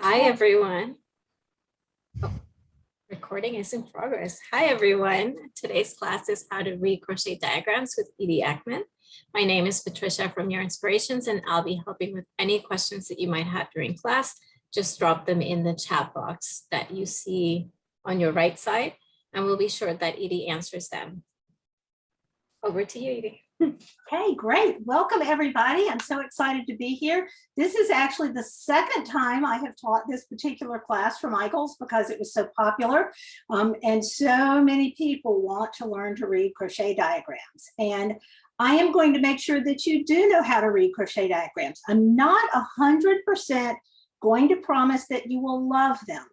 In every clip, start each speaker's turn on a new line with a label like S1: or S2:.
S1: Hi, everyone. Oh, recording is in progress. Hi, everyone. Today's class is how to read crochet diagrams with Edie Ackman. My name is Patricia from Your Inspirations, and I'll be helping with any questions that you might have during class. Just drop them in the chat box that you see on your right side, and we'll be sure that Edie answers them. Over to you, Edie.
S2: Okay, great. Welcome, everybody. I'm so excited to be here. This is actually the second time I have taught this particular class for Michaels because it was so popular. And so many people want to learn to read crochet diagrams. And I am going to make sure that you do know how to read crochet diagrams. I'm not 100% going to promise that you will love them,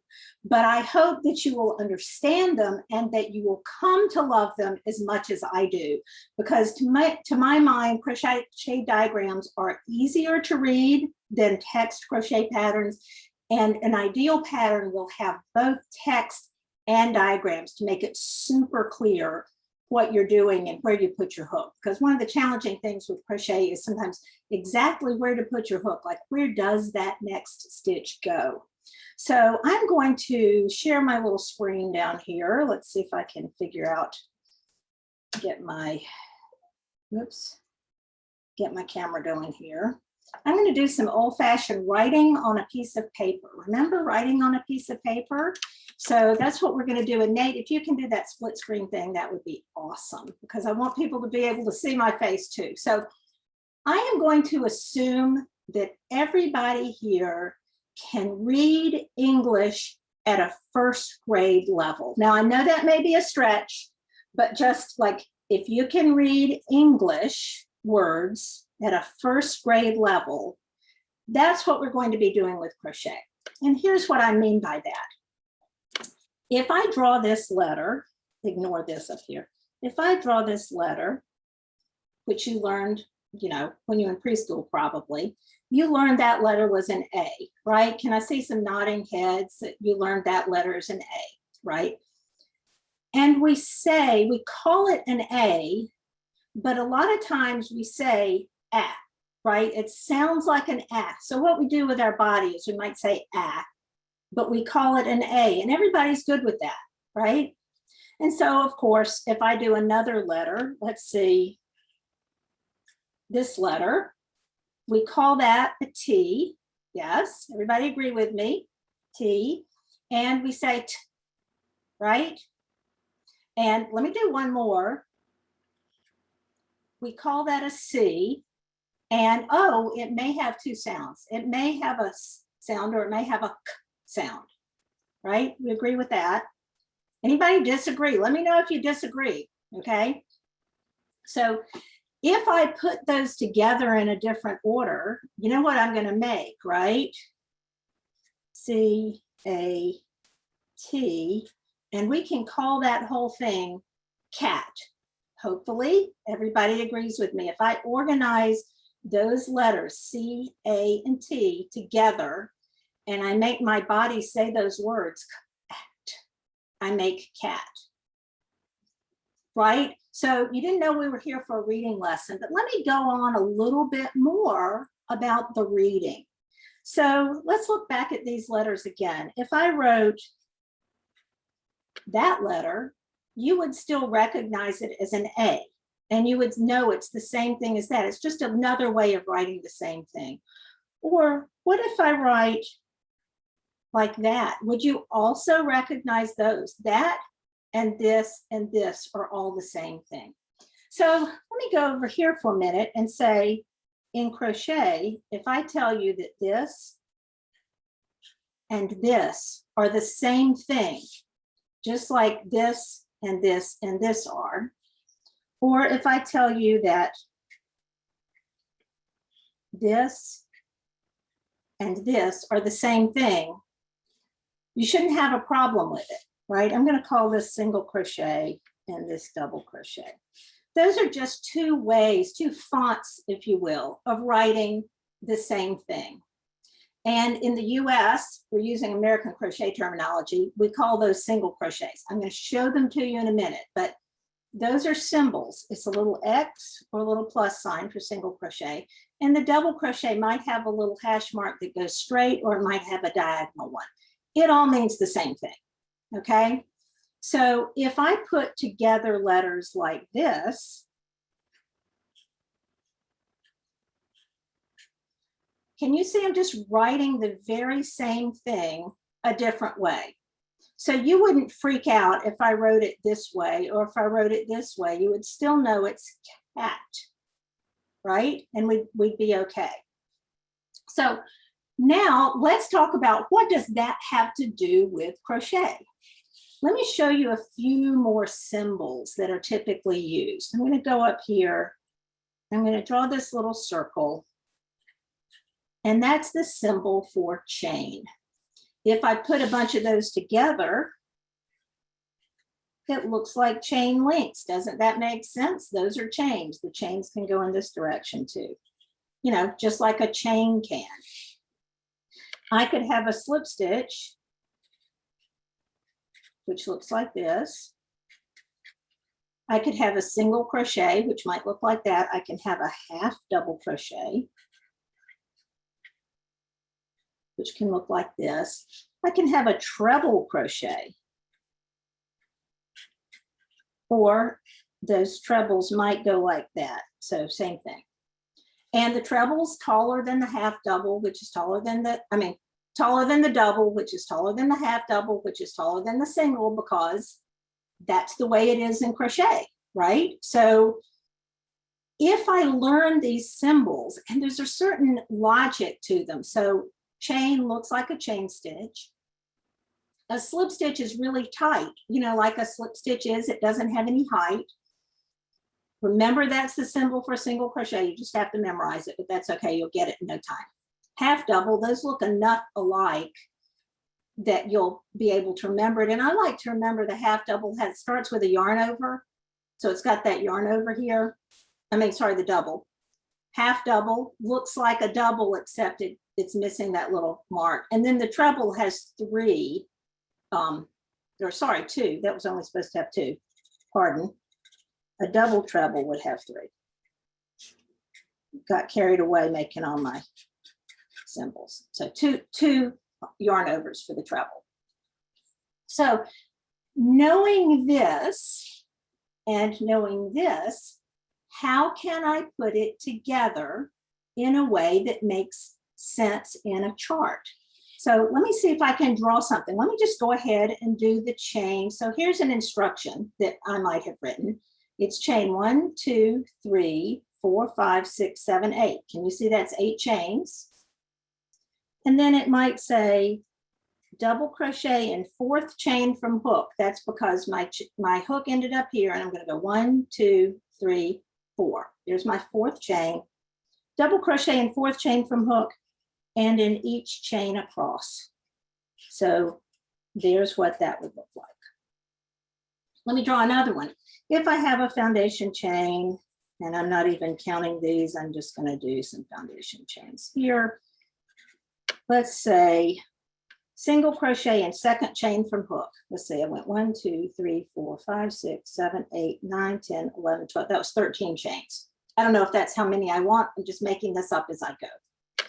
S2: but I hope that you will understand them and that you will come to love them as much as I do, because to my mind, crochet diagrams are easier to read than text crochet patterns, and an ideal pattern will have both text and diagrams to make it super clear what you're doing and where you put your hook. Because one of the challenging things with crochet is sometimes exactly where to put your hook, like where does that next stitch go? So I'm going to share my little screen down here. Let's see if I can figure out, get my camera going here. I'm going to do some old-fashioned writing on a piece of paper. Remember writing on a piece of paper? So that's what we're going to do. And Nate, if you can do that split screen thing, that would be awesome, because I want people to be able to see my face too. So I am going to assume that everybody here can read English at a first grade level. Now, I know that may be a stretch, but just like if you can read English words at a first grade level, that's what we're going to be doing with crochet. And here's what I mean by that. If I draw this letter, ignore this up here. If I draw this letter, which you learned, you know, when you were in preschool, probably, you learned that letter was an A, right? Can I see some nodding heads that you learned that letter is an A, right? And we call it an A, but a lot of times we say A, right? It sounds like an A. So what we do with our body is we might say A, but we call it an A, and everybody's good with that, right? And so, of course, if I do another letter, let's see, this letter, we call that a T. Yes, everybody agree with me, T. And we say T, right? And let me do one more. We call that a C. And oh, it may have two sounds. It may have a sound or it may have a K sound, right? We agree with that. Anybody disagree? Let me know if you disagree, okay? So if I put those together in a different order, you know what I'm going to make, right? C, A, T, and we can call that whole thing cat. Hopefully, everybody agrees with me. If I organize those letters, C, A, and T together, and I make my body say those words, cat, I make cat, right? So you didn't know we were here for a reading lesson, but let me go on a little bit more about the reading. So let's look back at these letters again. If I wrote that letter, you would still recognize it as an A, and you would know it's the same thing as that. It's just another way of writing the same thing. Or what if I write like that? Would you also recognize those? That and this are all the same thing. So let me go over here for a minute and say, in crochet, if I tell you that this and this are the same thing, just like this and this and this are, or if I tell you that this and this are the same thing, you shouldn't have a problem with it, right? I'm going to call this single crochet and this double crochet. Those are just two ways, two fonts, if you will, of writing the same thing. And in the US, we're using American crochet terminology. We call those single crochets. I'm going to show them to you in a minute, but those are symbols. It's a little X or a little plus sign for single crochet. And the double crochet might have a little hash mark that goes straight, or it might have a diagonal one. It all means the same thing, okay? So if I put together letters like this, can you see I'm just writing the very same thing a different way? So you wouldn't freak out if I wrote it this way, or if I wrote it this way, you would still know it's cat, right? And we'd be okay. So now let's talk about, what does that have to do with crochet? Let me show you a few more symbols that are typically used. I'm going to go up here. I'm going to draw this little circle. And that's the symbol for chain. If I put a bunch of those together, it looks like chain links. Doesn't that make sense? Those are chains. The chains can go in this direction too. You know, just like a chain can. I could have a slip stitch, which looks like this. I could have a single crochet, which might look like that. I can have a half double crochet, which can look like this. I can have a treble crochet, or those trebles might go like that. So same thing. And the treble's taller than the half double, which is taller than the, taller than the double, which is taller than the half double, which is taller than the single, because that's the way it is in crochet, right? So if I learn these symbols, and there's a certain logic to them. So chain looks like a chain stitch. A slip stitch is really tight, you know, like a slip stitch is, it doesn't have any height. Remember, that's the symbol for single crochet. You just have to memorize it, but that's okay. You'll get it in no time. Half double, those look enough alike that you'll be able to remember it. And I like to remember the half double starts with a yarn over. So it's got that yarn over here. The double. Half double looks like a double, except it's missing that little mark. And then the treble has three, two. That was only supposed to have two. Pardon. A double treble would have three. Got carried away making all my symbols. So two yarn overs for the treble. So knowing this and knowing this, how can I put it together in a way that makes sense in a chart? So let me see if I can draw something. Let me just go ahead and do the chain. So here's an instruction that I might have written. It's chain 1, 2, 3, 4, 5, 6, 7, 8. Can you see that's 8 chains? And then it might say double crochet in 4th chain from hook. That's because my hook ended up here, and I'm going to go 1, 2, 3, 4. There's my 4th chain. Double crochet in 4th chain from hook, and in each chain across. So there's what that would look like. Let me draw another one. If I have a foundation chain, and I'm not even counting these, I'm just going to do some foundation chains here. Let's say single crochet in 2nd chain from hook. Let's say I went 1, 2, 3, 4, 5, 6, 7, 8, 9, 10, 11, 12. That was 13 chains. I don't know if that's how many I want. I'm just making this up as I go.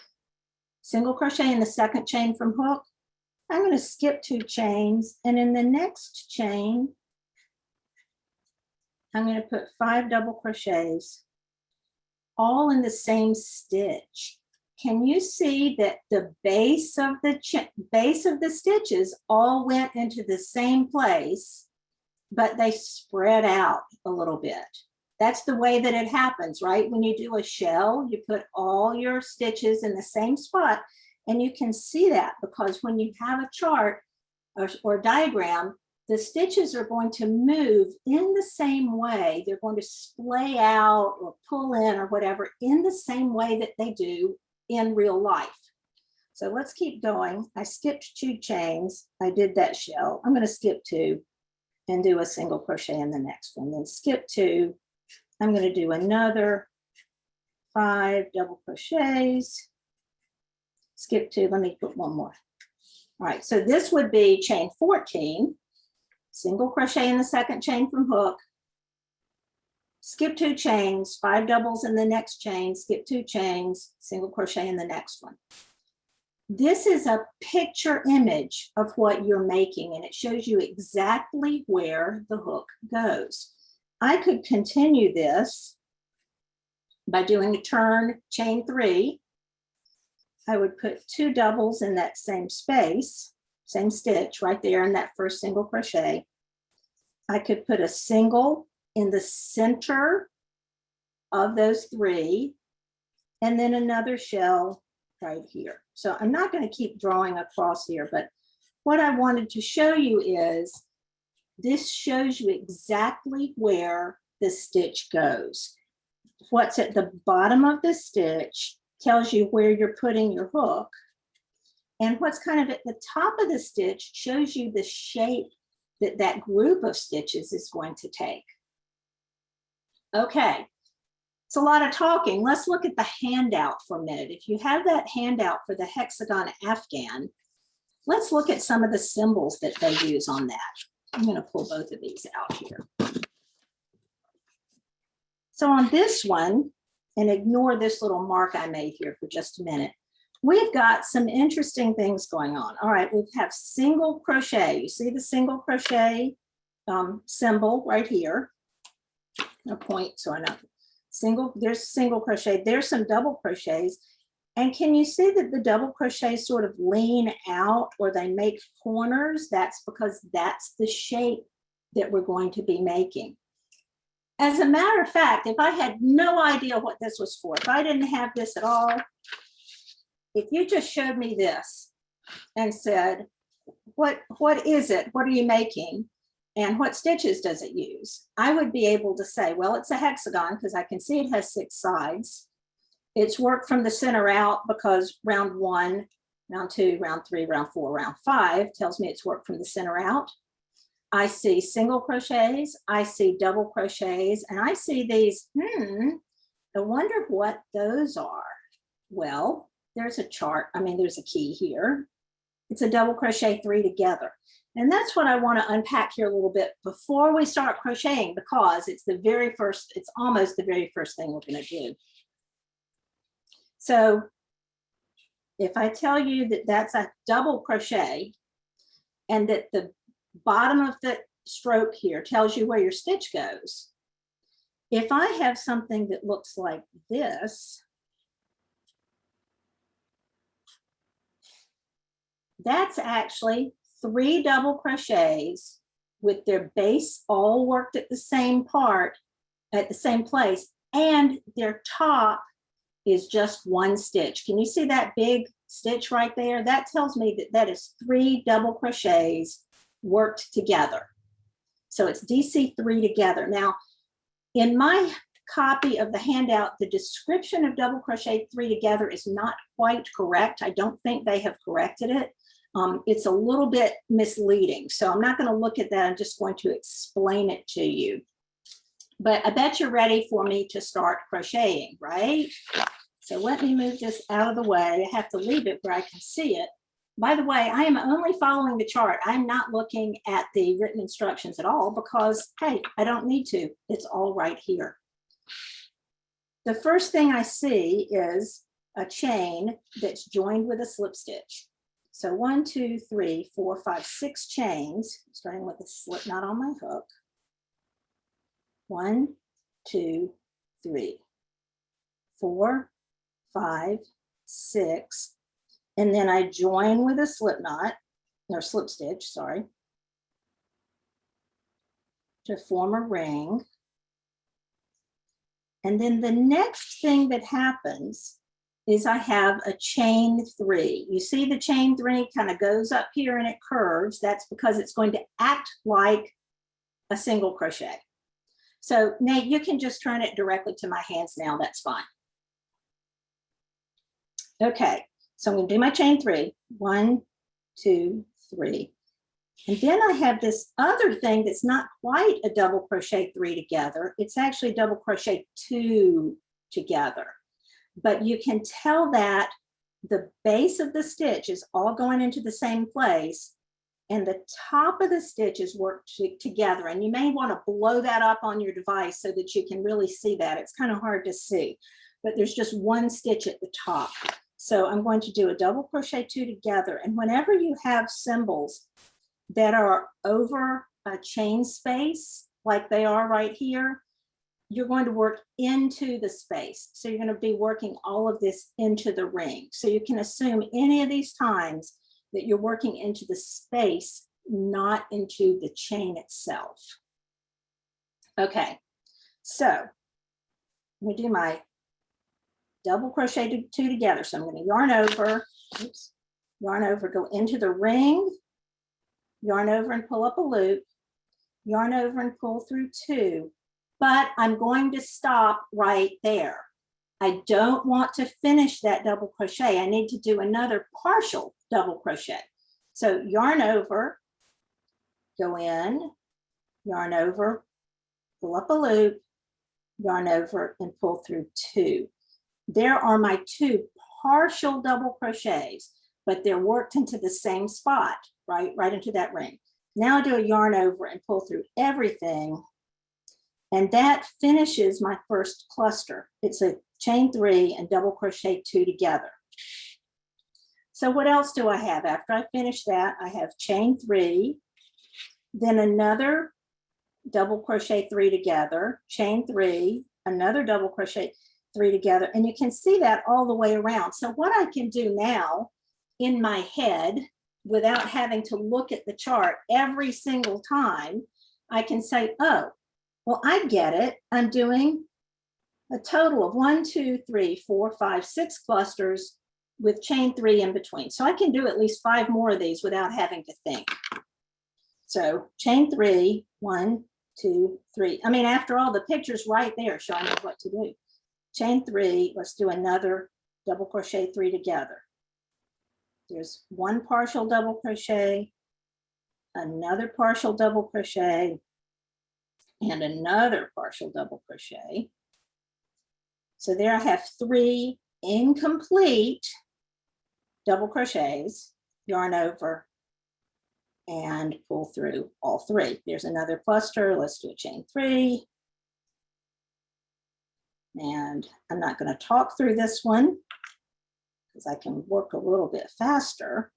S2: Single crochet in the 2nd chain from hook. I'm going to skip 2 chains, and in the next chain, I'm going to put 5 double crochets, all in the same stitch. Can you see that the base of the stitches all went into the same place, but they spread out a little bit? That's the way that it happens, right? When you do a shell, you put all your stitches in the same spot, and you can see that because when you have a chart or diagram, the stitches are going to move in the same way. They're going to splay out or pull in or whatever in the same way that they do in real life. So let's keep going. I skipped 2 chains. I did that shell. I'm going to skip 2 and do a single crochet in the next one. Then skip 2. I'm going to do another 5 double crochets. Skip 2. Let me put one more. All right. So this would be chain 14. Single crochet in the 2nd chain from hook, skip 2 chains, 5 doubles in the next chain, skip 2 chains, single crochet in the next one. This is a picture image of what you're making, and it shows you exactly where the hook goes. I could continue this by doing a turn, chain 3. I would put 2 doubles in that same space, same stitch right there in that first single crochet. I could put a single in the center of those 3, and then another shell right here. So I'm not going to keep drawing across here, but what I wanted to show you is this shows you exactly where the stitch goes. What's at the bottom of the stitch tells you where you're putting your hook, and what's kind of at the top of the stitch shows you the shape that that group of stitches is going to take. Okay, it's a lot of talking. Let's look at the handout for a minute. If you have that handout for the hexagon afghan, let's look at some of the symbols that they use on that. I'm going to pull both of these out here. So on this one, and ignore this little mark I made here for just a minute, we've got some interesting things going on. All right, we have single crochet. You see the single crochet symbol right here. A point, so I know single, there's single crochet, there's some double crochets. And can you see that the double crochets sort of lean out or they make corners? That's because that's the shape that we're going to be making. As a matter of fact, if I had no idea what this was for, if I didn't have this at all, if you just showed me this and said, what is it? What are you making? And what stitches does it use? I would be able to say, well, it's a hexagon because I can see it has 6 sides. It's worked from the center out because round 1, round 2, round 3, round 4, round 5 tells me it's worked from the center out. I see single crochets, I see double crochets, and I see these, I wonder what those are. Well, there's a chart, there's a key here. It's a double crochet 3 together. And that's what I want to unpack here a little bit before we start crocheting, because it's almost the very first thing we're going to do. So if I tell you that that's a double crochet and that the bottom of the stroke here tells you where your stitch goes, if I have something that looks like this, that's actually 3 double crochets with their base all worked at the same part, at the same place, and their top is just 1 stitch. Can you see that big stitch right there? That tells me that that is 3 double crochets worked together. So it's DC3 together. Now, in my copy of the handout, the description of double crochet 3 together is not quite correct. I don't think they have corrected it. It's a little bit misleading. So I'm not going to look at that. I'm just going to explain it to you. But I bet you're ready for me to start crocheting, right? So let me move this out of the way. I have to leave it where I can see it. By the way, I am only following the chart. I'm not looking at the written instructions at all because, hey, I don't need to. It's all right here. The first thing I see is a chain that's joined with a slip stitch. So 1, 2, 3, 4, 5, 6 chains, starting with a slip knot on my hook. 1, 2, 3, 4, 5, 6, and then I join with a slip knot, or slip stitch, sorry, to form a ring. And then the next thing that happens is I have a chain 3. You see the chain 3 kind of goes up here and it curves. That's because it's going to act like a single crochet. So Nate, you can just turn it directly to my hands now. That's fine. Okay, so I'm going to do my chain 3. 1, 2, 3. And then I have this other thing that's not quite a double crochet 3 together. It's actually double crochet 2 together. But you can tell that the base of the stitch is all going into the same place and the top of the stitches work together. And you may want to blow that up on your device so that you can really see that. It's kind of hard to see, but there's just one stitch at the top. So I'm going to do a double crochet 2 together. And whenever you have symbols that are over a chain space, like they are right here, you're going to work into the space. So you're going to be working all of this into the ring. So you can assume any of these times that you're working into the space, not into the chain itself. Okay, so let me do my double crochet 2 together. So I'm going to yarn over, oops, yarn over, go into the ring, yarn over and pull up a loop, yarn over and pull through 2, but I'm going to stop right there. I don't want to finish that double crochet. I need to do another partial double crochet. So yarn over, go in, yarn over, pull up a loop, yarn over and pull through 2. There are my 2 partial double crochets, but they're worked into the same spot, right into that ring. Now I do a yarn over and pull through everything. And that finishes my first cluster. It's a chain 3 and double crochet 2 together. So what else do I have? After I finish that, I have chain 3, then another double crochet 3 together, chain 3, another double crochet 3 together. And you can see that all the way around. So what I can do now in my head, without having to look at the chart every single time, I can say, oh, well, I get it. I'm doing a total of 1, 2, 3, 4, 5, 6 clusters with chain 3 in between. So I can do at least 5 more of these without having to think. So chain 3, 1, 2, 3. I mean, after all, the picture's right there showing me what to do. Chain 3, let's do another double crochet 3 together. There's one partial double crochet, another partial double crochet, and another partial double crochet. So there I have 3 incomplete double crochets, yarn over, and pull through all 3. There's another cluster. Let's do a chain 3. And I'm not going to talk through this one because I can work a little bit faster.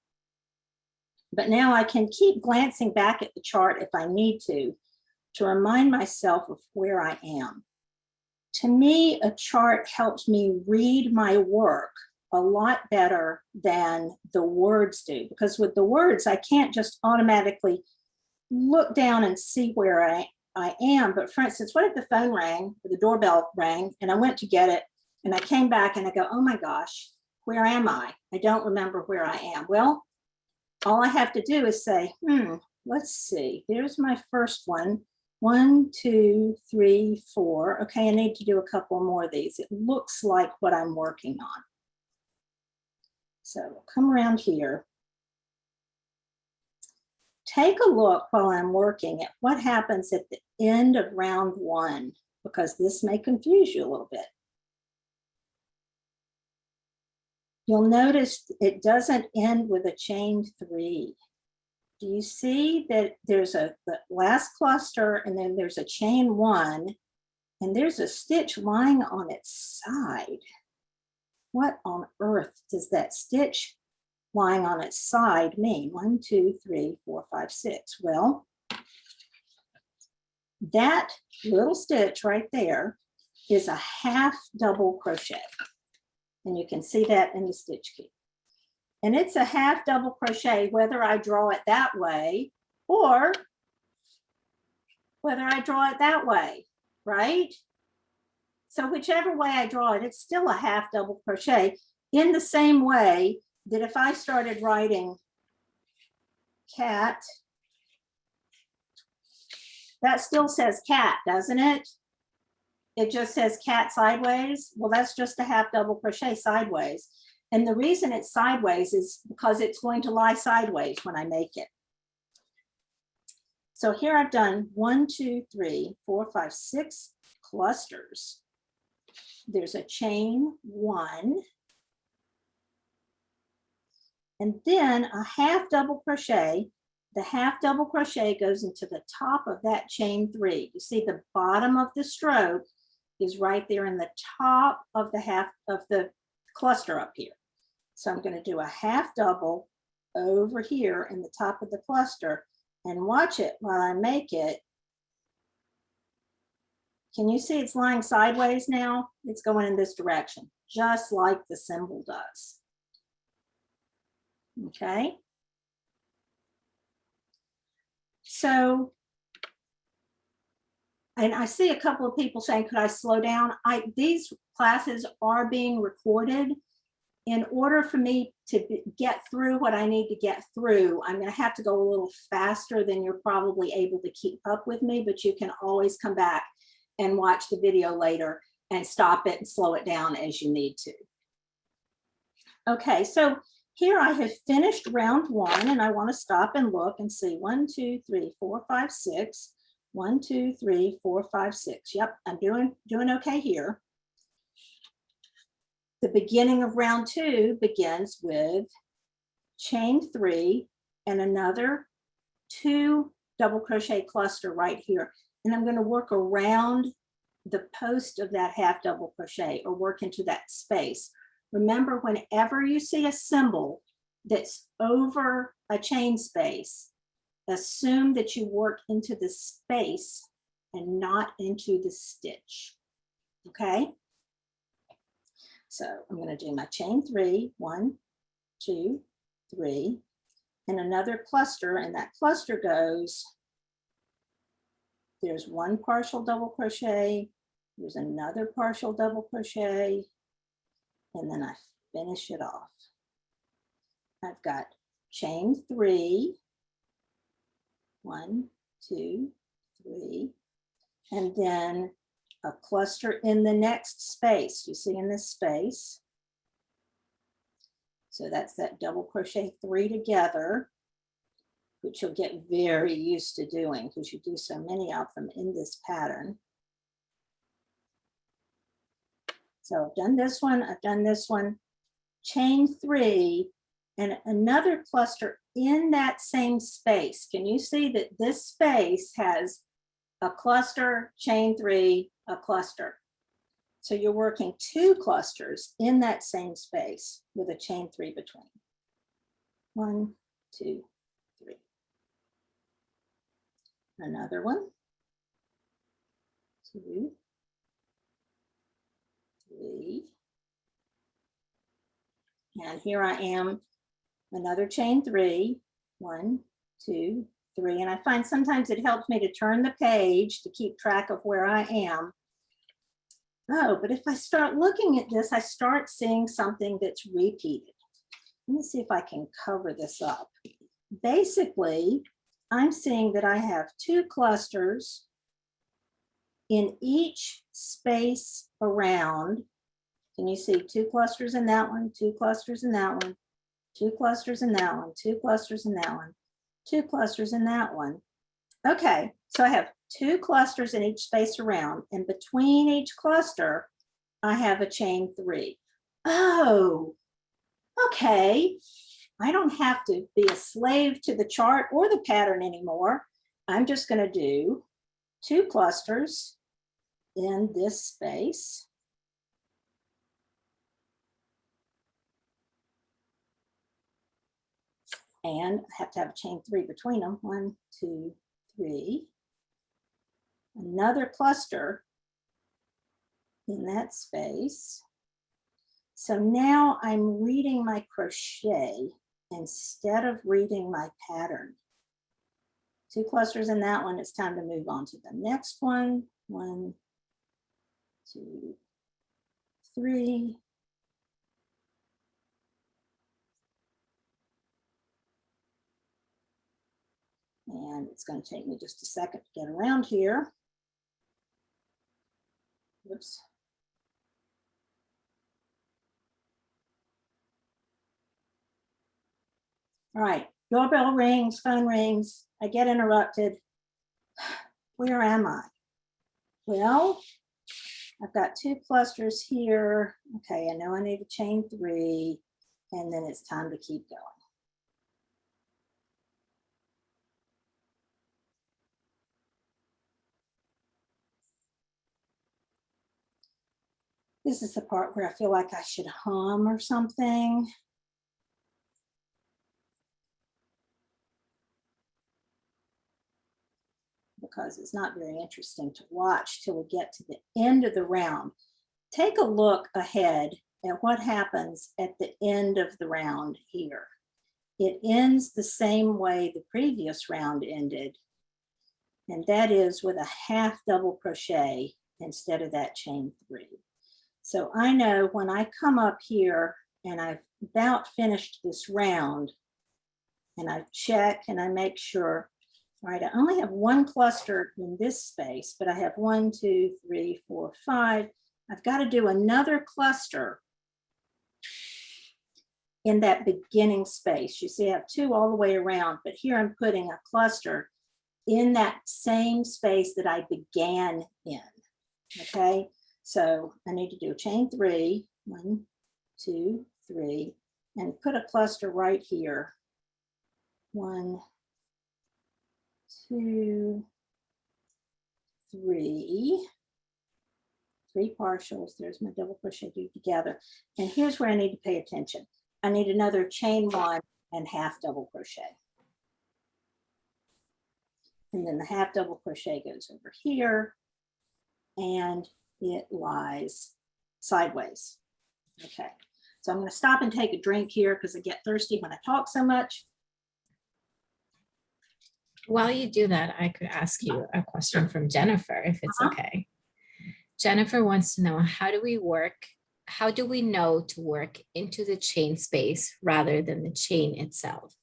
S2: But now I can keep glancing back at the chart if I need to remind myself of where I am. To me, a chart helps me read my work a lot better than the words do, because with the words, I can't just automatically look down and see where I am. But for instance, what if the phone rang, or the doorbell rang, and I went to get it, and I came back and I go, oh my gosh, where am I? I don't remember where I am. Well, all I have to do is say, let's see, there's my first one. 1, 2, 3, 4. Okay, I need to do a couple more of these. It looks like what I'm working on. So we'll come around here. Take a look while I'm working at what happens at the end of round 1, because this may confuse you a little bit. You'll notice it doesn't end with a chain 3. Do you see that there's the last cluster, and then there's a chain 1, and there's a stitch lying on its side? What on earth does that stitch lying on its side mean? 1, 2, 3, 4, 5, 6. Well, that little stitch right there is a half double crochet. And you can see that in the stitch key. And it's a half double crochet, whether I draw it that way or whether I draw it that way, right? So whichever way I draw it, it's still a half double crochet, in the same way that if I started writing cat, that still says cat, doesn't it? It just says cat sideways. Well, that's just a half double crochet sideways. And the reason it's sideways is because it's going to lie sideways when I make it. So here I've done 1, 2, 3, 4, 5, 6 clusters. There's a chain 1. And then a half double crochet the half double crochet goes into the top of that chain 3. You see the bottom of the stroke is right there in the top of the half of the cluster up here. So I'm going to do a half double over here in the top of the cluster and watch it while I make it. Can you see it's lying sideways now? It's going in this direction, just like the symbol does. Okay. So, and I see a couple of people saying, could I slow down? These classes are being recorded. In order for me to get through what I need to get through, I'm going to have to go a little faster than you're probably able to keep up with me, but you can always come back and watch the video later and stop it and slow it down as you need to. Okay, so here I have finished round 1 and I want to stop and look and see 1, 2, 3, 4, 5, 6. 1, 2, 3, 4, 5, 6. Yep, I'm doing okay here. The beginning of round 2 begins with chain 3 and another 2 double crochet cluster right here. And I'm going to work around the post of that half double crochet or work into that space. Remember, whenever you see a symbol that's over a chain space, assume that you work into the space and not into the stitch. Okay? So I'm going to do my chain 3, 1, 2, 3, and another cluster, and that cluster goes, there's 1 partial double crochet, there's another partial double crochet, and then I finish it off. I've got chain 3, 1, 2, 3, and then a cluster in the next space. You see in this space. So that's that double crochet 3 together, which you'll get very used to doing because you do so many of them in this pattern. So I've done this one, I've done this one, chain 3, and another cluster in that same space. Can you see that this space has a cluster, chain 3, a cluster? So you're working 2 clusters in that same space with a chain 3 between. 1, 2, 3. Another one, 2, 3. And here I am, another chain 3, 1, 2, 3. And I find sometimes it helps me to turn the page to keep track of where I am. Oh, but if I start looking at this, I start seeing something that's repeated. Let me see if I can cover this up. Basically, I'm seeing that I have 2 clusters in each space around. Can you see 2 clusters in that one, 2 clusters in that one, 2 clusters in that one, 2 clusters in that one, 2 clusters in that one. Okay, so I have 2 clusters in each space around, and between each cluster, I have a chain 3. Oh, okay. I don't have to be a slave to the chart or the pattern anymore. I'm just going to do 2 clusters in this space. And I have to have a chain 3 between them. 1, 2, 3. Another cluster in that space. So now I'm reading my crochet instead of reading my pattern. 2 clusters in that one. It's time to move on to the next one. 1, 2, 3. And it's going to take me just a second to get around here. Oops. All right, doorbell rings, phone rings. I get interrupted. Where am I? Well, I've got 2 clusters here. Okay, I know I need a chain 3, and then it's time to keep going. This is the part where I feel like I should hum or something. Because it's not very interesting to watch till we get to the end of the round. Take a look ahead at what happens at the end of the round here. It ends the same way the previous round ended, and that is with a half double crochet instead of that chain 3. So I know when I come up here and I've about finished this round, and I check and I make sure, all right, I only have one cluster in this space, but I have 1, 2, 3, 4, 5. I've got to do another cluster in that beginning space. You see, I have 2 all the way around, but here I'm putting a cluster in that same space that I began in. Okay, so I need to do a chain 3, 1, 2, 3, and put a cluster right here. 1, 2, 3. 3 partials. There's my double crochet do together. And here's where I need to pay attention. I need another chain 1 and half double crochet. And then the half double crochet goes over here and it lies sideways. Okay, so I'm going to stop and take a drink here because I get thirsty when I talk so much.
S1: While you do that, I could ask you a question from Jennifer, if it's okay. Jennifer wants to know, how do we know to work into the chain space rather than the chain itself?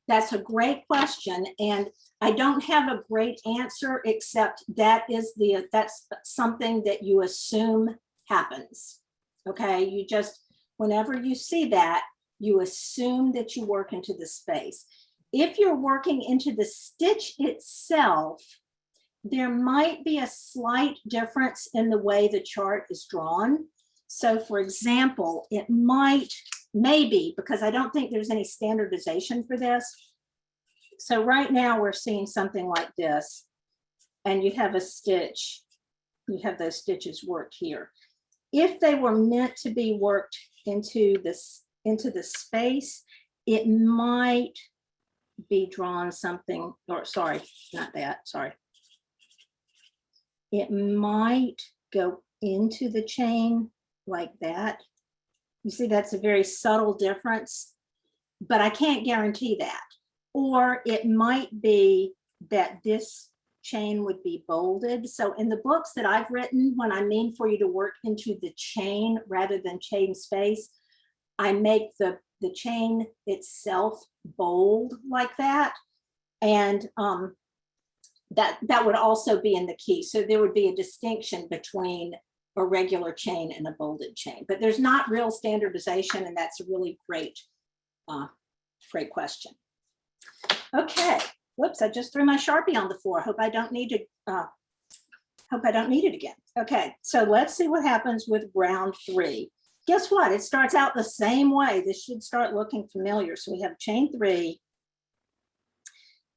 S2: That's a great question, and I don't have a great answer, except that's something that you assume happens. Okay, you just, whenever you see that, you assume that you work into the space. If you're working into the stitch itself, there might be a slight difference in the way the chart is drawn. So for example, it maybe, because I don't think there's any standardization for this. So right now we're seeing something like this, and you have a stitch, you have those stitches worked here. If they were meant to be worked into the space, it might be drawn something, or sorry, not that, sorry. It might go into the chain like that. You see, that's a very subtle difference, but I can't guarantee that. Or it might be that this chain would be bolded. So in the books that I've written, when I mean for you to work into the chain rather than chain space, I make the chain itself bold like that. And that would also be in the key. So there would be a distinction between a regular chain and a bolded chain, but there's not real standardization, and that's a really great question. Okay, whoops, I just threw my Sharpie on the floor. Hope I don't need it again. Okay, so let's see what happens with round 3. Guess what? It starts out the same way. This should start looking familiar. So we have chain 3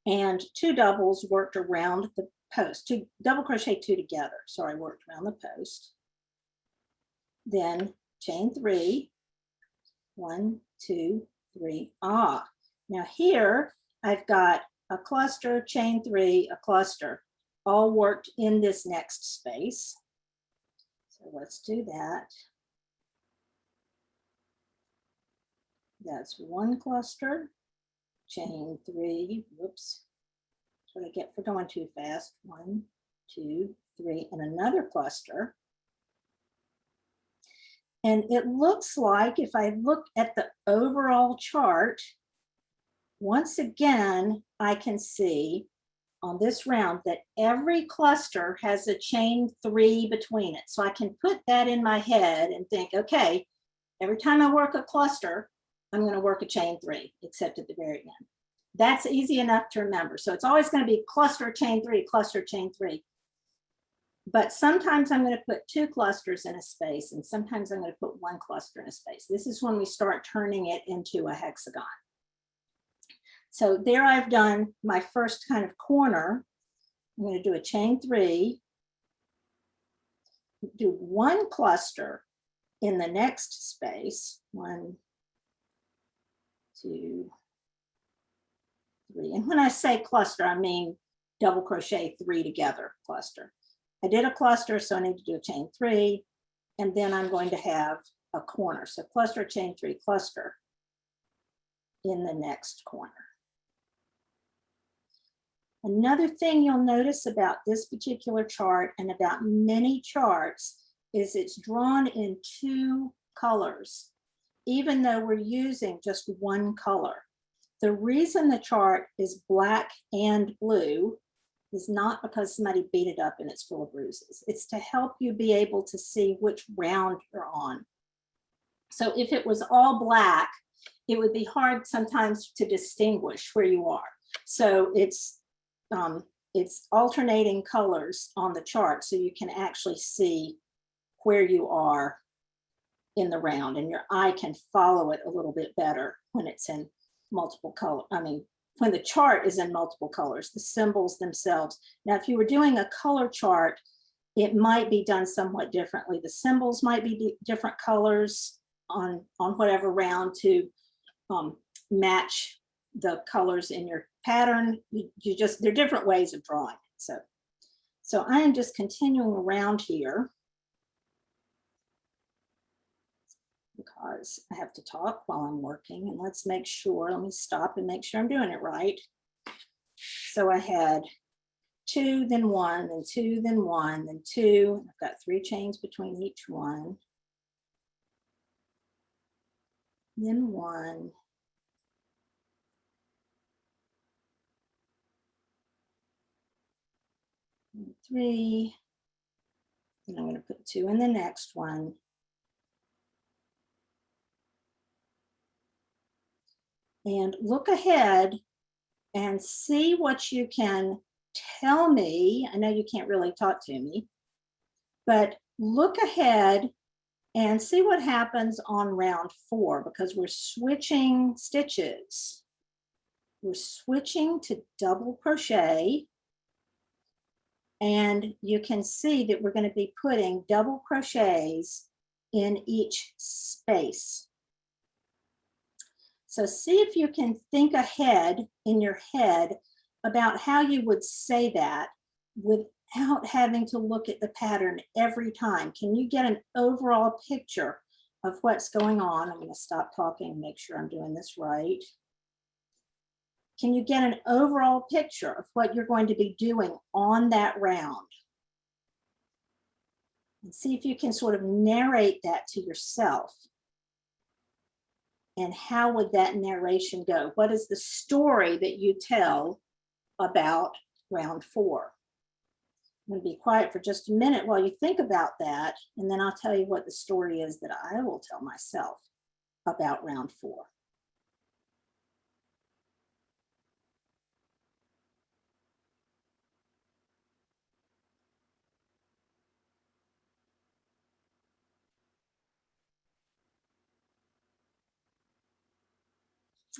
S2: and 2 doubles worked around the post, 2 double crochet 2 together. Sorry, worked around the post. Then chain 3, 1, 2, 3. Now here I've got a cluster, chain 3, a cluster, all worked in this next space. So let's do that. That's 1 cluster, chain 3, whoops, that's what I get for going too fast. 1, 2, 3, and another cluster. And it looks like, if I look at the overall chart, once again, I can see on this round that every cluster has a chain 3 between it. So I can put that in my head and think, okay, every time I work a cluster, I'm going to work a chain 3, except at the very end. That's easy enough to remember. So it's always going to be cluster, chain 3, cluster, chain 3. But sometimes I'm going to put 2 clusters in a space, and sometimes I'm going to put 1 cluster in a space. This is when we start turning it into a hexagon. So there I've done my first kind of corner. I'm going to do a chain 3, do 1 cluster in the next space. 1, 2, 3. And when I say cluster, I mean double crochet 3 together cluster. I did a cluster, so I need to do a chain 3, and then I'm going to have a corner. So cluster, chain 3, cluster in the next corner. Another thing you'll notice about this particular chart and about many charts is it's drawn in 2 colors, even though we're using just 1 color. The reason the chart is black and blue is not because somebody beat it up and it's full of bruises. It's to help you be able to see which round you're on. So if it was all black, it would be hard sometimes to distinguish where you are. So it's alternating colors on the chart so you can actually see where you are in the round, and your eye can follow it a little bit better when it's in multiple color. I mean, when the chart is in multiple colors, the symbols themselves. Now, if you were doing a color chart, it might be done somewhat differently. The symbols might be different colors on whatever round to match the colors in your pattern. There are different ways of drawing it. So I am just continuing around here because I have to talk while I'm working, and let's make sure, let me stop and make sure I'm doing it right. So I had 2, then 1, then 2, then 1, then 2. I've got 3 chains between each one. Then 1. And 3. And I'm going to put 2 in the next one. And look ahead and see what you can tell me. I know you can't really talk to me, but look ahead and see what happens on round 4, because we're switching stitches. We're switching to double crochet, and you can see that we're going to be putting double crochets in each space. So see if you can think ahead in your head about how you would say that without having to look at the pattern every time. Can you get an overall picture of what's going on? I'm going to stop talking and make sure I'm doing this right. Can you get an overall picture of what you're going to be doing on that round? And see if you can sort of narrate that to yourself. And how would that narration go? What is the story that you tell about round 4? I'm going to be quiet for just a minute while you think about that, and then I'll tell you what the story is that I will tell myself about round 4.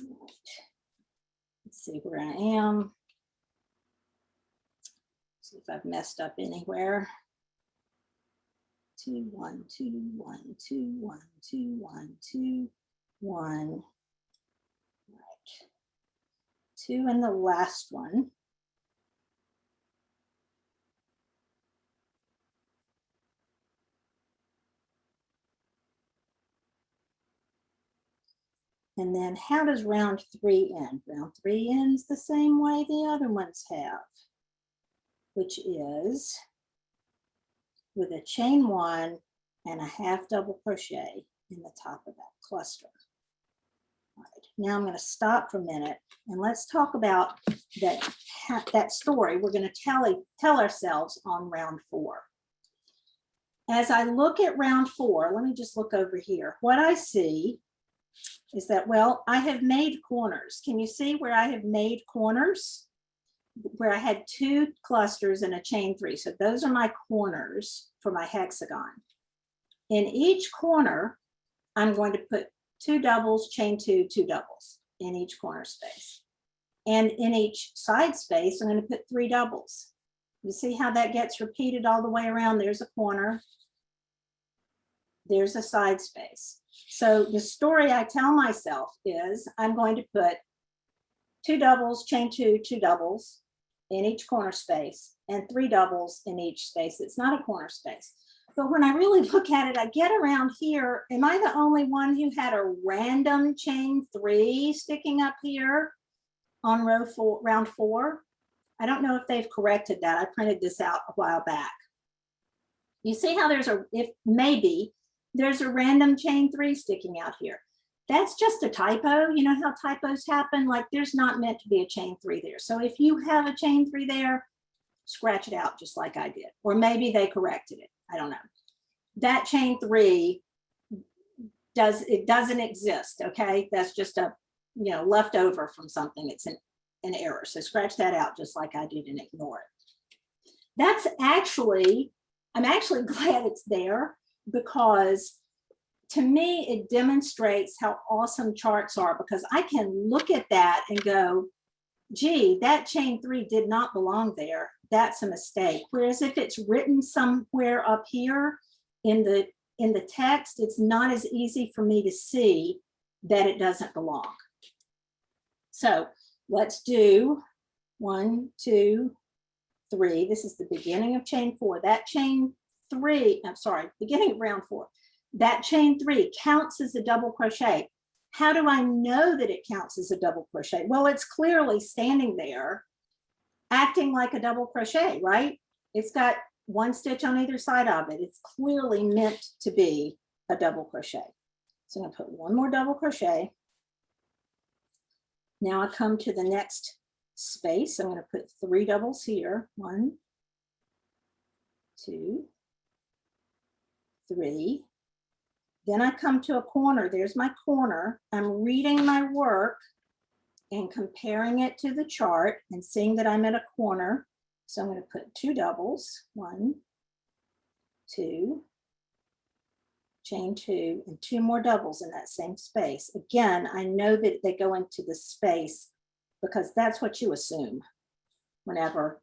S2: Right. Let's see where I am. See if I've messed up anywhere. 2, 1, 2, 1, 2, 1, 2, 1, 2, 1. Right. 2 in the last one. And then how does round 3 end? Round 3 ends the same way the other ones have, which is with a chain 1 and a half double crochet in the top of that cluster. All right, now I'm going to stop for a minute and let's talk about that story we're going to tell ourselves on round 4. As I look at round 4, let me just look over here. What I see is that, well, I have made corners. Can you see where I have made corners? Where I had 2 clusters and a chain 3. So those are my corners for my hexagon. In each corner, I'm going to put 2 doubles, chain 2, 2 doubles in each corner space. And in each side space, I'm going to put 3 doubles. You see how that gets repeated all the way around? There's a corner. there's a side space. So the story I tell myself is I'm going to put 2 doubles, chain 2, 2 doubles in each corner space and 3 doubles in each space. It's not a corner space. But when I really look at it, I get around here. Am I the only one who had a random chain 3 sticking up here on round 4? I don't know if they've corrected that. I printed this out a while back. You see how there's maybe there's a random chain 3 sticking out here. That's just a typo. You know how typos happen? Like there's not meant to be a chain 3 there. So if you have a chain 3 there, scratch it out just like I did. Or maybe they corrected it. I don't know. That chain 3 doesn't exist. Okay. That's just a, you know, left over from something. It's an error. So scratch that out just like I did and ignore it. That's actually, I'm actually glad it's there because to me, it demonstrates how awesome charts are because I can look at that and go, gee, that chain 3 did not belong there. That's a mistake. Whereas if it's written somewhere up here in the text, it's not as easy for me to see that it doesn't belong. So let's do 1, 2, 3. This is the beginning of chain 4. That chain 3, I'm sorry, beginning of round 4. That chain 3 counts as a double crochet. How do I know that it counts as a double crochet? Well, it's clearly standing there acting like a double crochet, right? It's got 1 stitch on either side of it. It's clearly meant to be a double crochet. So I'm going to put 1 more double crochet. Now I come to the next space. I'm going to put 3 doubles here. 1, 2, 3. Then I come to a corner. There's my corner. I'm reading my work and comparing it to the chart and seeing that I'm at a corner. So I'm going to put 2 doubles, 1, 2, chain 2, and 2 more doubles in that same space. Again, I know that they go into the space because that's what you assume whenever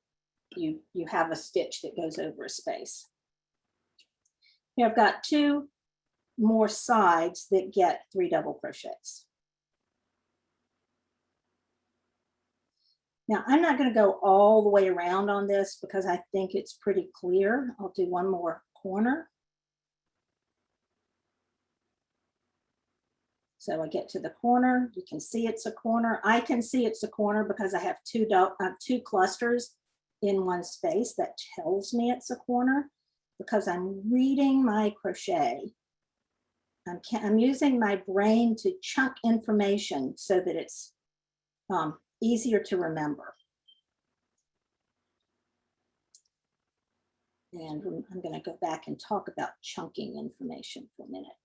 S2: you have a stitch that goes over a space. Here I've got 2 more sides that get 3 double crochets. Now I'm not going to go all the way around on this because I think it's pretty clear. I'll do 1 more corner. So I get to the corner. You can see it's a corner. I can see it's a corner because I have 2 clusters in 1 space. That tells me it's a corner because I'm reading my crochet. I'm using my brain to chunk information so that it's easier to remember. And I'm going to go back and talk about chunking information for a minute.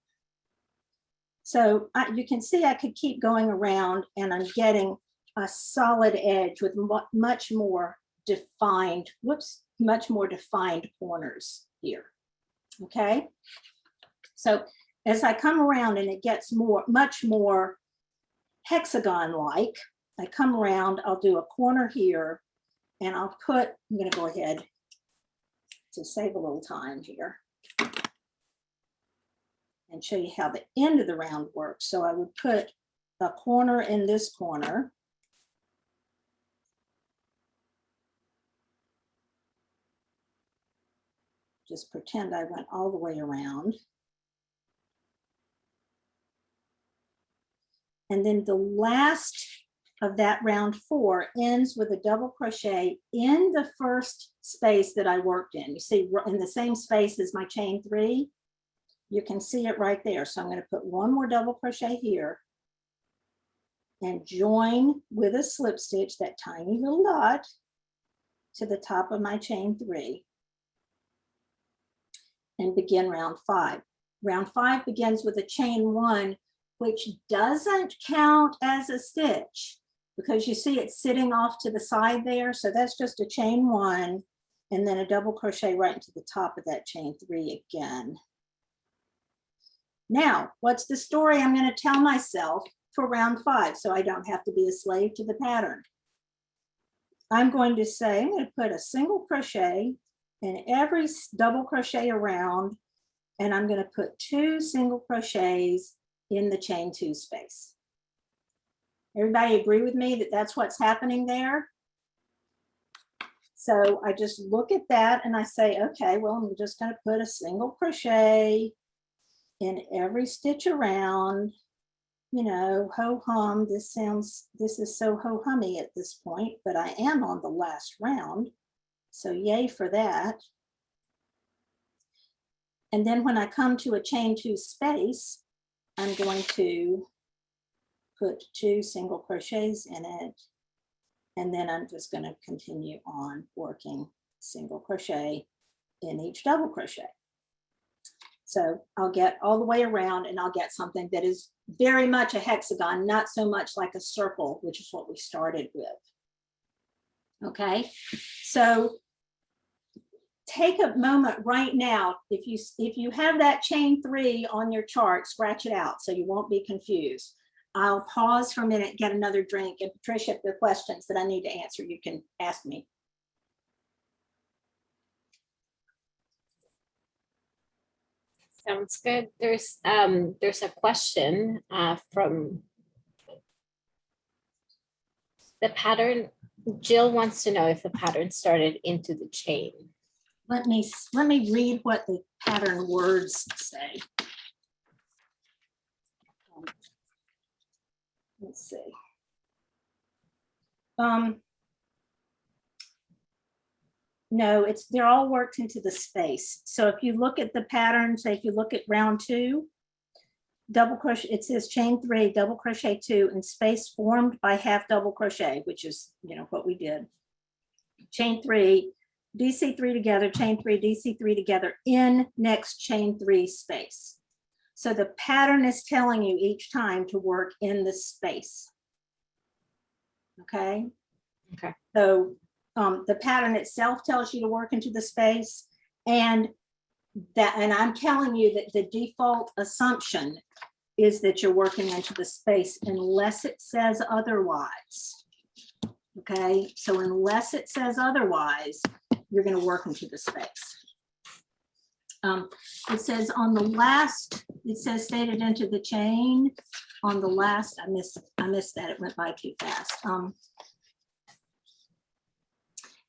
S2: So you can see I could keep going around and I'm getting a solid edge with much more defined corners here. Okay. So as I come around and it gets much more hexagon-like, I come around, I'll do a corner here and I'm going to go ahead to save a little time here and show you how the end of the round works. So I would put a corner in this corner. Just pretend I went all the way around. And then the last of that round 4 ends with a double crochet in the first space that I worked in. You see in the same space as my chain 3, you can see it right there. So I'm going to put 1 more double crochet here and join with a slip stitch, that tiny little dot, to the top of my chain 3 and begin round 5. Round 5 begins with a chain 1, which doesn't count as a stitch because you see it's sitting off to the side there. So that's just a chain 1 and then a double crochet right into the top of that chain 3 again. Now, what's the story I'm going to tell myself for round 5 so I don't have to be a slave to the pattern? I'm going to say, I'm going to put a single crochet in every double crochet around and I'm going to put 2 single crochets in the chain 2 space. Everybody agree with me that that's what's happening there? So I just look at that and I say, okay, well, I'm just going to put a single crochet in every stitch around. You know, ho hum, this is so ho hummy at this point, but I am on the last round. So yay for that. And then when I come to a chain 2 space, I'm going to put 2 single crochets in it. And then I'm just going to continue on working single crochet in each double crochet. So I'll get all the way around and I'll get something that is very much a hexagon, not so much like a circle, which is what we started with. Okay, so take a moment right now. If you have that chain 3 on your chart, scratch it out so you won't be confused. I'll pause for a minute, get another drink, and Patricia, if there are questions that I need to answer, you can ask me.
S1: Sounds good. There's a question from the pattern. Jill wants to know if the pattern started into the chain.
S2: Let me read what the pattern words say. Let's see. No, they're all worked into the space. So if you look at the pattern, say if you look at round 2, double crochet, it says chain 3, double crochet 2, and space formed by half double crochet, which is, you know, what we did. Chain 3, DC3 together, chain 3, DC3 together in next chain 3 space. So the pattern is telling you each time to work in the space. Okay.
S1: Okay.
S2: So the pattern itself tells you to work into the space, and I'm telling you that the default assumption is that you're working into the space unless it says otherwise. Okay, so unless it says otherwise, you're going to work into the space. It says on the last, it says stated into the chain. On the last, I missed that, it went by too fast.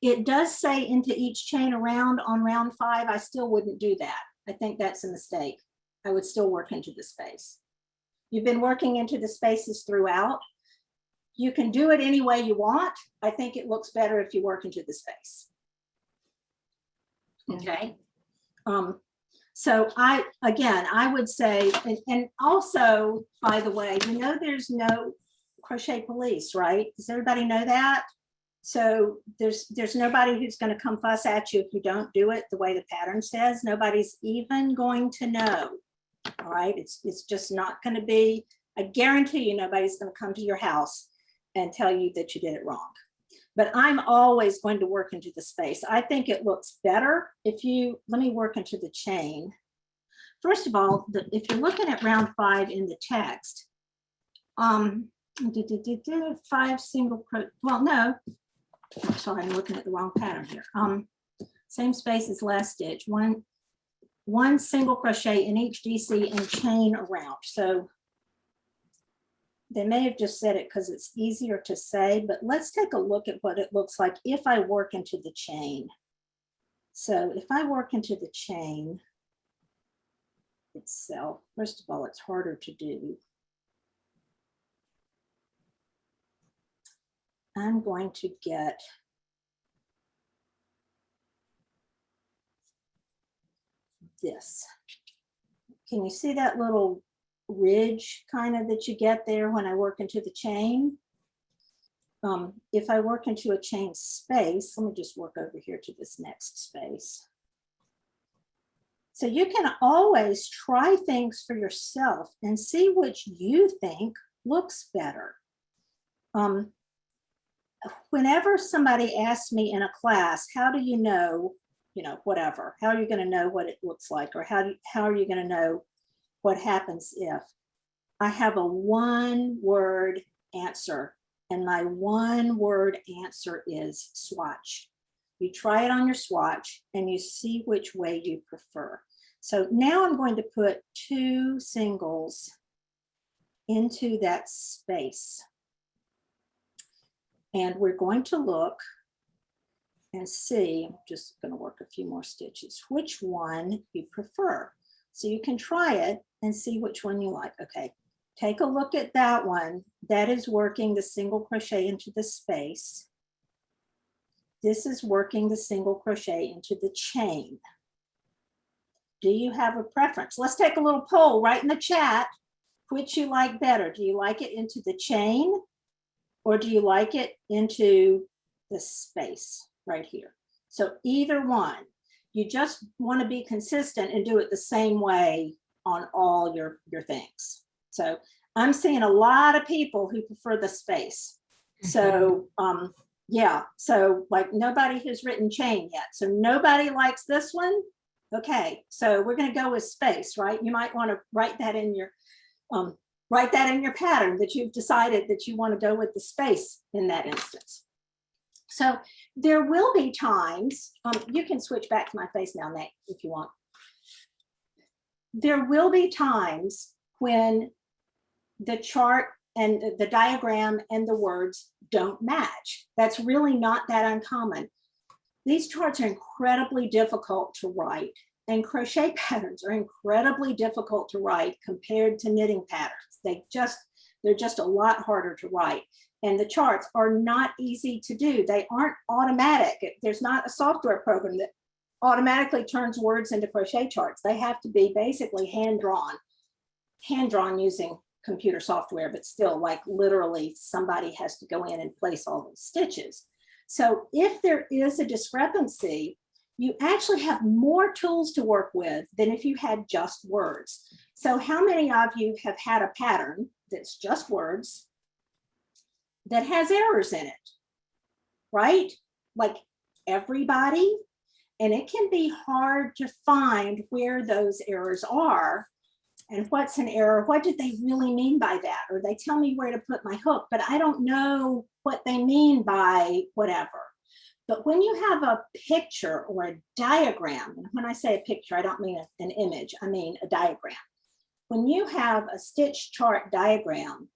S2: It does say into each chain around on round 5. I still wouldn't do that. I think that's a mistake. I would still work into the space. You've been working into the spaces throughout. You can do it any way you want. I think it looks better if you work into the space. Okay. So I would say, and also, by the way, you know, there's no crochet police, right? Does everybody know that? So there's nobody who's going to come fuss at you if you don't do it the way the pattern says. Nobody's even going to know. All right, it's just not going to be. I guarantee you, nobody's going to come to your house and tell you that you did it wrong. But I'm always going to work into the space. I think it looks better if you, let me work into the chain. First of all, if you're looking at round 5 in the text, 5 single crochet, well, no, sorry, I'm looking at the wrong pattern here. Same space as last stitch, one single crochet in each DC and chain around. So they may have just said it because it's easier to say, but let's take a look at what it looks like if I work into the chain. So if I work into the chain itself, first of all, it's harder to do. I'm going to get this. Can you see that little ridge kind of that you get there when I work into the chain? If I work into a chain space, let me just work over here to this next space. So you can always try things for yourself and see which you think looks better. Whenever somebody asks me in a class, how do you know, whatever, how are you going to know what it looks like, or how are you going to know what happens if? I have a one-word answer, and my one-word answer is swatch. You try it on your swatch and you see which way you prefer. So now I'm going to put 2 singles into that space. And we're going to look and see, I'm just going to work a few more stitches, which one you prefer. So you can try it and see which one you like. Okay, take a look at that one. That is working the single crochet into the space. This is working the single crochet into the chain. Do you have a preference? Let's take a little poll right in the chat. Which you like better? Do you like it into the chain or do you like it into the space right here? So either one. You just want to be consistent and do it the same way on all your things. So I'm seeing a lot of people who prefer the space. So yeah, so like nobody has written chain yet. So nobody likes this one. Okay, so we're going to go with space, right? You might want to write that in your pattern that you've decided that you want to go with the space in that instance. So there will be times, you can switch back to my face now, Nate, if you want. There will be times when the chart and the diagram and the words don't match. That's really not that uncommon. These charts are incredibly difficult to write, and crochet patterns are incredibly difficult to write compared to knitting patterns. They're just a lot harder to write. And the charts are not easy to do. They aren't automatic. There's not a software program that automatically turns words into crochet charts. They have to be basically hand-drawn using computer software, but still, like literally somebody has to go in and place all those stitches. So if there is a discrepancy, you actually have more tools to work with than if you had just words. So how many of you have had a pattern that's just words that has errors in it, right? Like everybody. And it can be hard to find where those errors are and what's an error. What did they really mean by that? Or they tell me where to put my hook, but I don't know what they mean by whatever. But when you have a picture or a diagram, and when I say a picture, I don't mean an image, I mean a diagram. When you have a stitch chart diagram,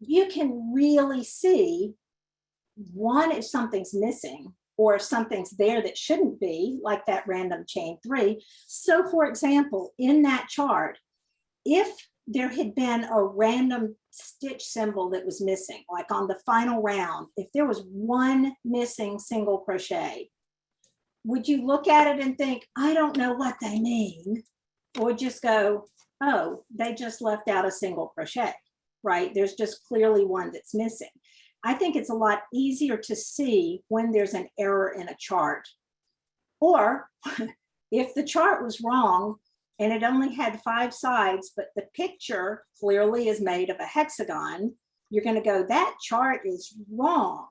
S2: you can really see, one, if something's missing or if something's there that shouldn't be, like that random chain 3. So for example, in that chart, if there had been a random stitch symbol that was missing, like on the final round, if there was one missing single crochet, would you look at it and think, I don't know what they mean? Or just go, oh, they just left out a single crochet, right? There's just clearly one that's missing. I think it's a lot easier to see when there's an error in a chart. Or if the chart was wrong and it only had 5 sides, but the picture clearly is made of a hexagon, you're going to go, that chart is wrong.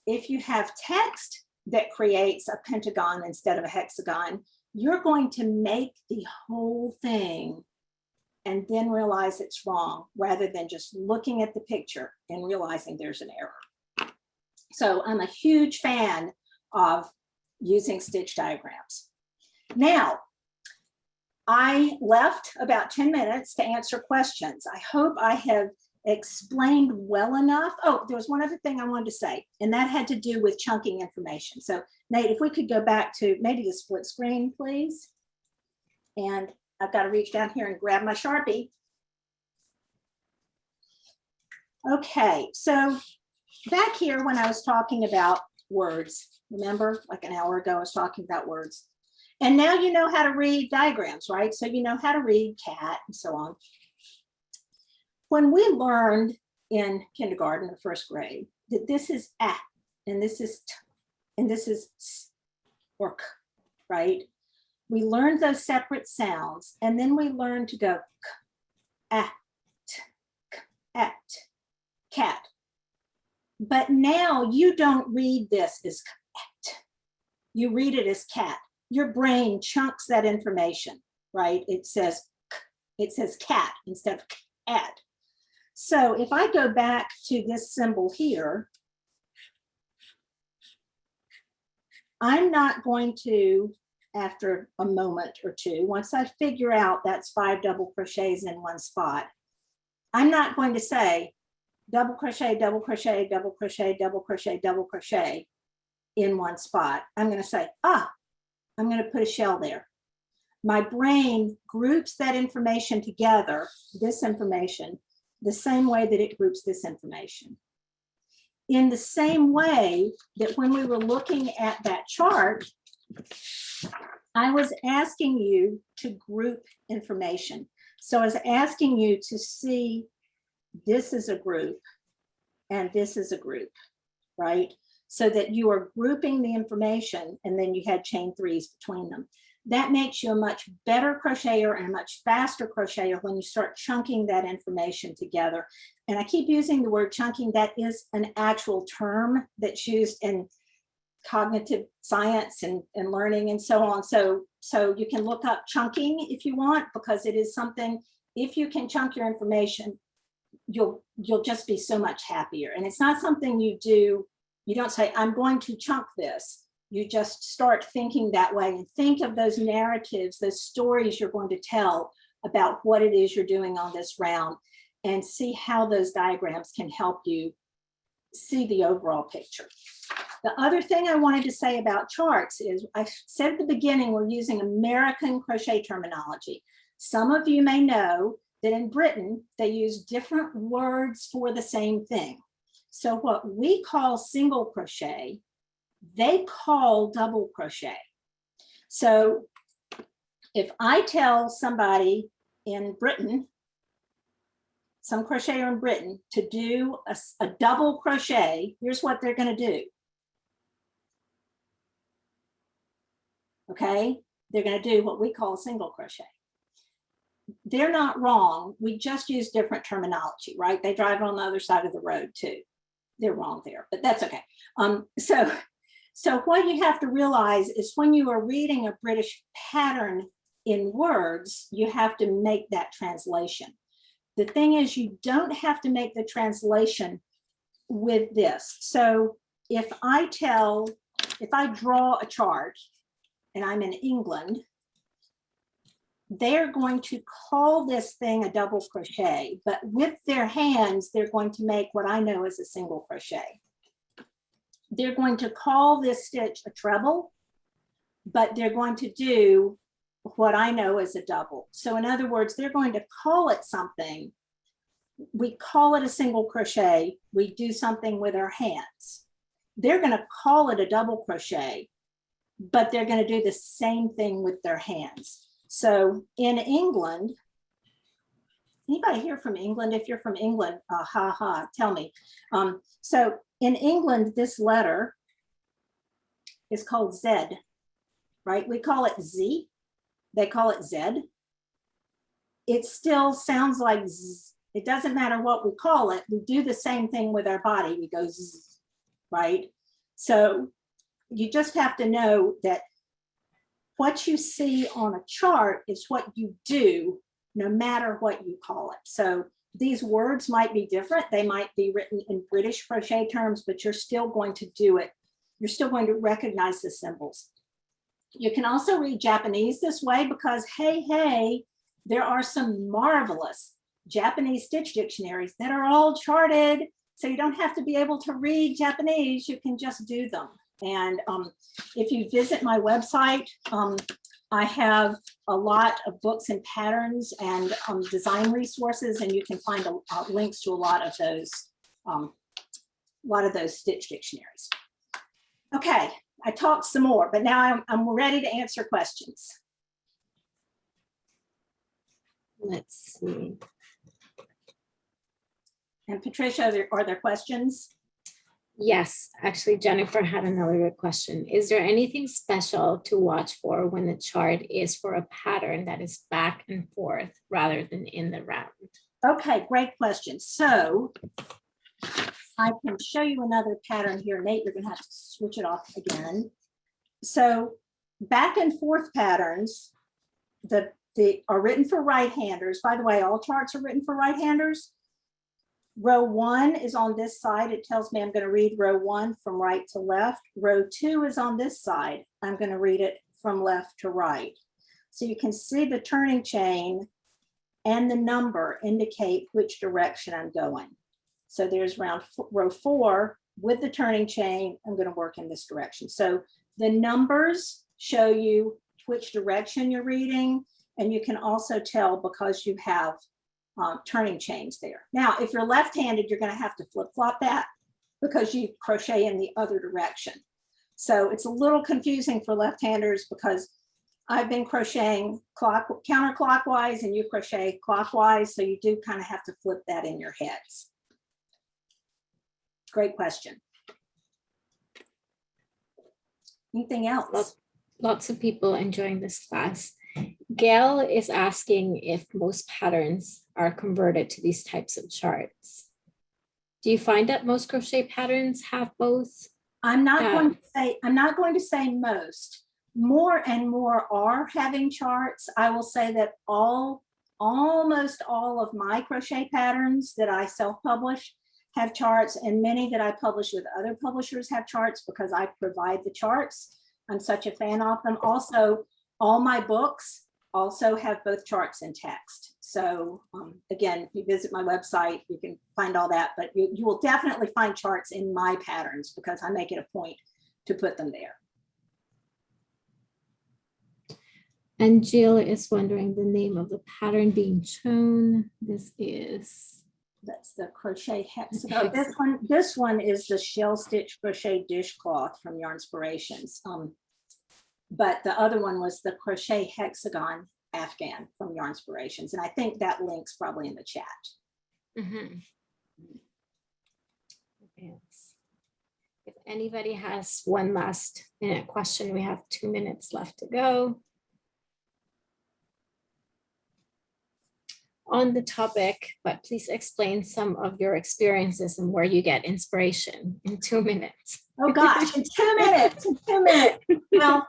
S2: If you have text that creates a pentagon instead of a hexagon, you're going to make the whole thing and then realize it's wrong, rather than just looking at the picture and realizing there's an error. So I'm a huge fan of using stitch diagrams. Now, I left about 10 minutes to answer questions. I hope I have explained well enough. Oh, there was one other thing I wanted to say, and that had to do with chunking information. So Nate, if we could go back to maybe the split screen, please. And I've got to reach down here and grab my Sharpie. Okay, so back here when I was talking about words, remember like an hour ago I was talking about words. And now you know how to read diagrams, right? So you know how to read cat and so on. When we learned in kindergarten or first grade that this is a and this is t and this is s or k, right? We learned those separate sounds, and then we learned to go k, at, k, at, cat. But now you don't read this as cat. You read it as cat. Your brain chunks that information, right? It says cat instead of cat. So if I go back to this symbol here, I'm not going to after a moment or two. Once I figure out that's 5 double crochets in one spot, I'm not going to say double crochet, double crochet, double crochet, double crochet, double crochet in one spot. I'm going to say, I'm going to put a shell there. My brain groups that information together, this information, the same way that it groups this information. In the same way that when we were looking at that chart, I was asking you to group information. So I was asking you to see this is a group and this is a group, right? So that you are grouping the information and then you had chain 3s between them. That makes you a much better crocheter and a much faster crocheter when you start chunking that information together. And I keep using the word chunking. That is an actual term that's used in cognitive science and learning and so on. So you can look up chunking if you want, because it is something, if you can chunk your information, you'll just be so much happier. And it's not something you do. You don't say, I'm going to chunk this. You just start thinking that way and think of those narratives, those stories you're going to tell about what it is you're doing on this round, and see how those diagrams can help you see the overall picture. The other thing I wanted to say about charts is, I said at the beginning, we're using American crochet terminology. Some of you may know that in Britain, they use different words for the same thing. So what we call single crochet, they call double crochet. So if I tell somebody in Britain, some crocheter in Britain, to do a double crochet, here's what they're going to do. Okay, they're going to do what we call a single crochet. They're not wrong. We just use different terminology, right? They drive on the other side of the road too. They're wrong there, but that's okay. So what you have to realize is when you are reading a British pattern in words, you have to make that translation. The thing is, you don't have to make the translation with this. So if I draw a chart and I'm in England, they're going to call this thing a double crochet, but with their hands, they're going to make what I know as a single crochet. They're going to call this stitch a treble, but they're going to do what I know as a double. So in other words, they're going to call it something. We call it a single crochet. We do something with our hands. They're going to call it a double crochet, but they're going to do the same thing with their hands. So in England, anybody here from England? If you're from England, tell me. So in England, this letter is called Z, right? We call it Z. They call it Z. It still sounds like Z. It doesn't matter what we call it. We do the same thing with our body. We go Z, right? So you just have to know that what you see on a chart is what you do, no matter what you call it. So these words might be different. They might be written in British crochet terms, but you're still going to do it. You're still going to recognize the symbols. You can also read Japanese this way because, hey, there are some marvelous Japanese stitch dictionaries that are all charted. So you don't have to be able to read Japanese. You can just do them. And if you visit my website, I have a lot of books and patterns and design resources, and you can find links to a lot of those stitch dictionaries. Okay, I talked some more, but now I'm ready to answer questions.
S1: Let's see.
S2: And Patricia, are there questions?
S1: Yes, actually, Jennifer had another good question. Is there anything special to watch for when the chart is for a pattern that is back and forth rather than in the round?
S2: Okay, great question. So I can show you another pattern here. Nate, you're going to have to switch it off again. So back and forth patterns are written for right-handers. By the way, all charts are written for right-handers. Row 1 is on this side. It tells me I'm going to read row 1 from right to left. Row 2 is on this side. I'm going to read it from left to right. So you can see the turning chain and the number indicate which direction I'm going. So there's row 4 with the turning chain. I'm going to work in this direction. So the numbers show you which direction you're reading, and you can also tell because you have turning chains there. Now, if you're left-handed, you're going to have to flip-flop that because you crochet in the other direction. So it's a little confusing for left-handers because I've been crocheting counterclockwise and you crochet clockwise. So you do kind of have to flip that in your heads. Great question. Anything else?
S1: Lots of people enjoying this class. Gail is asking if most patterns are converted to these types of charts. Do you find that most crochet patterns have both?
S2: I'm not going to say most. More and more are having charts. I will say that almost all of my crochet patterns that I self-publish have charts, and many that I publish with other publishers have charts because I provide the charts. I'm such a fan of them. Also, all my books also have both charts and text. So again, if you visit my website, you can find all that, but you will definitely find charts in my patterns because I make it a point to put them there.
S1: And Jill is wondering the name of the pattern being shown. That's
S2: the crochet hexagon. This one is the shell stitch crochet dishcloth from Yarnspirations. But the other one was the crochet hexagon Afghan from Yarnspirations. And I think that link's probably in the chat.
S1: Mm-hmm. Yes. If anybody has one last minute question, we have 2 minutes left to go. On the topic, but please explain some of your experiences and where you get inspiration in 2 minutes.
S2: Oh gosh, in 2 minutes, in 2 minutes. Well,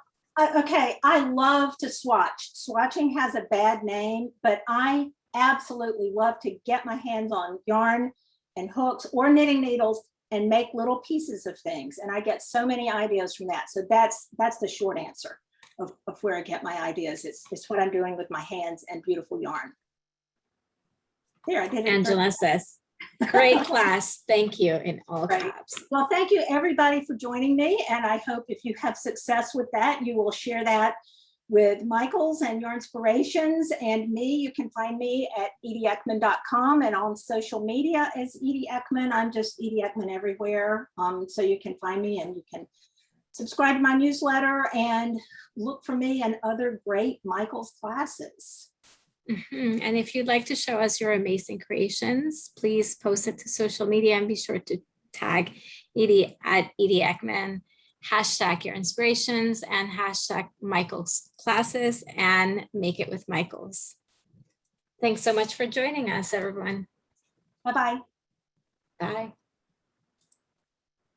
S2: okay, I love to swatch. Swatching has a bad name, but I absolutely love to get my hands on yarn and hooks or knitting needles and make little pieces of things. And I get so many ideas from that. So that's the short answer of where I get my ideas. It's what I'm doing with my hands and beautiful yarn. There, I did it.
S1: Angela says, great class. Thank you in all caps.
S2: Well, thank you everybody for joining me. And I hope if you have success with that, you will share that with Michaels and Yarnspirations and me. You can find me at edieekman.com and on social media as Edie Ekman. I'm just Edie Ekman everywhere. So you can find me and you can subscribe to my newsletter and look for me and other great Michaels classes.
S1: Mm-hmm. And if you'd like to show us your amazing creations, please post it to social media and be sure to tag Edie at Edie Ekman, hashtag your inspirations and hashtag Michael's classes and make it with Michael's. Thanks so much for joining us, everyone.
S2: Bye-bye.
S1: Bye.